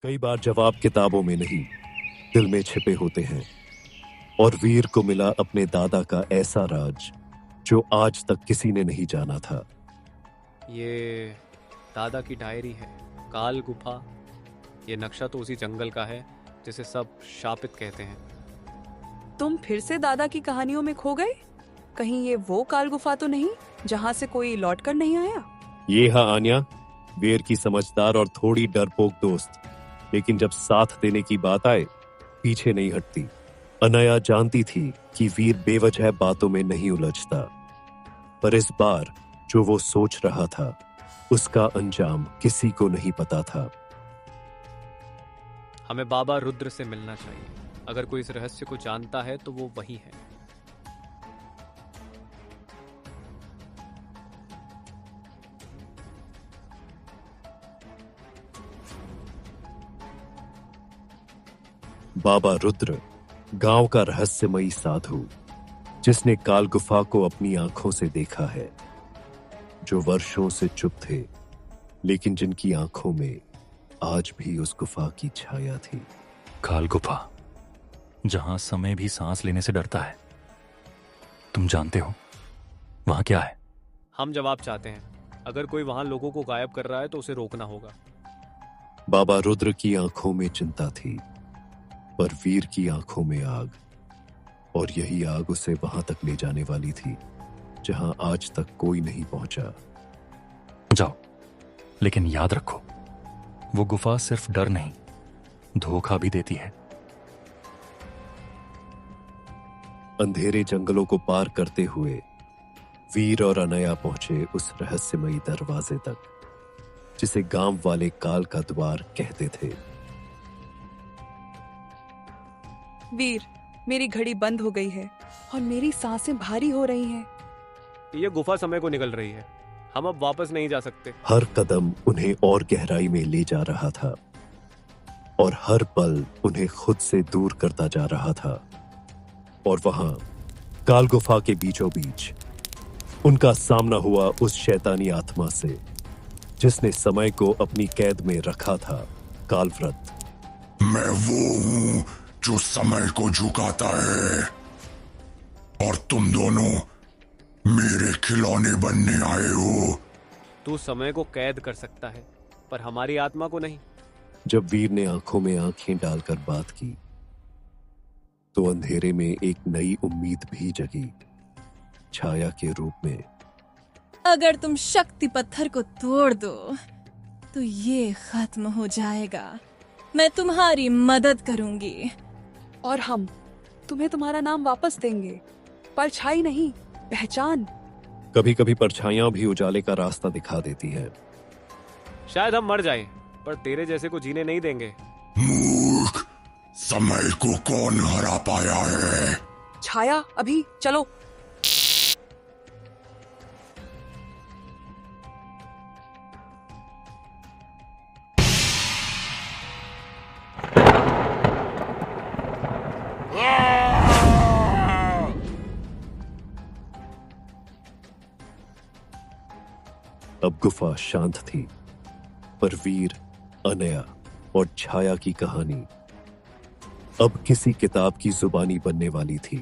कई बार जवाब किताबों में नहीं, दिल में छिपे होते हैं। और वीर को मिला अपने दादा का ऐसा राज जो आज तक किसी ने नहीं जाना था। ये दादा की डायरी है, काल गुफा। ये नक्शा तो उसी जंगल का है जिसे सब शापित कहते हैं। तुम फिर से दादा की कहानियों में खो गए? कहीं ये वो काल गुफा तो नहीं जहाँ से कोई लौट कर नहीं आया? ये हाँ आन्या, वीर की समझदार और थोड़ी डरपोक दोस्त, लेकिन जब साथ देने की बात आए पीछे नहीं हटती। अनया जानती थी कि वीर बेवजह बातों में नहीं उलझता, पर इस बार जो वो सोच रहा था उसका अंजाम किसी को नहीं पता था। हमें बाबा रुद्र से मिलना चाहिए। अगर कोई इस रहस्य को जानता है तो वो वही है। बाबा रुद्र गांव का रहस्यमयी साधु, जिसने काल गुफा को अपनी आंखों से देखा है, जो वर्षों से चुप थे लेकिन जिनकी आंखों में आज भी उस गुफा की छाया थी। काल गुफा, जहां समय भी सांस लेने से डरता है। तुम जानते हो वहां क्या है? हम जवाब चाहते हैं। अगर कोई वहां लोगों को गायब कर रहा है तो उसे रोकना होगा। बाबा रुद्र की आंखों में चिंता थी, पर वीर की आंखों में आग, और यही आग उसे वहां तक ले जाने वाली थी जहां आज तक कोई नहीं पहुंचा। जाओ, लेकिन याद रखो, वो गुफा सिर्फ डर नहीं, धोखा भी देती है। अंधेरे जंगलों को पार करते हुए वीर और अनया पहुंचे उस रहस्यमयी दरवाजे तक, जिसे गांव वाले काल का द्वार कहते थे। वीर, मेरी घड़ी बंद हो गई है और मेरी सांसें भारी हो रही हैं। ये गुफा समय को निकल रही है। हम अब वापस नहीं जा सकते। हर कदम उन्हें और गहराई में ले जा रहा था और हर पल उन्हें खुद से दूर करता जा रहा था। और वहां काल गुफा के बीचों बीच उनका सामना हुआ उस शैतानी आत्मा से, जिसने समय को अपनी कैद में रखा था। कालव्रत। मैं वो हूं जो समय को झुकाता है, और तुम दोनों मेरे खिलौने बनने आए हो। तू समय को कैद कर सकता है, पर हमारी आत्मा को नहीं। जब वीर ने आंखों में आंखें डालकर बात की तो अंधेरे में एक नई उम्मीद भी जगी, छाया के रूप में। अगर तुम शक्ति पत्थर को तोड़ दो तो ये खत्म हो जाएगा। मैं तुम्हारी मदद करूंगी। और हम तुम्हें तुम्हारा नाम वापस देंगे, परछाई नहीं, पहचान। कभी कभी परछाइयां भी उजाले का रास्ता दिखा देती है। शायद हम मर जाएं, पर तेरे जैसे को जीने नहीं देंगे। मूर्ख, समय को कौन हरा पाया है? छाया, अभी चलो। अब गुफा शांत थी, पर वीर, अनया और छाया की कहानी अब किसी किताब की जुबानी बनने वाली थी।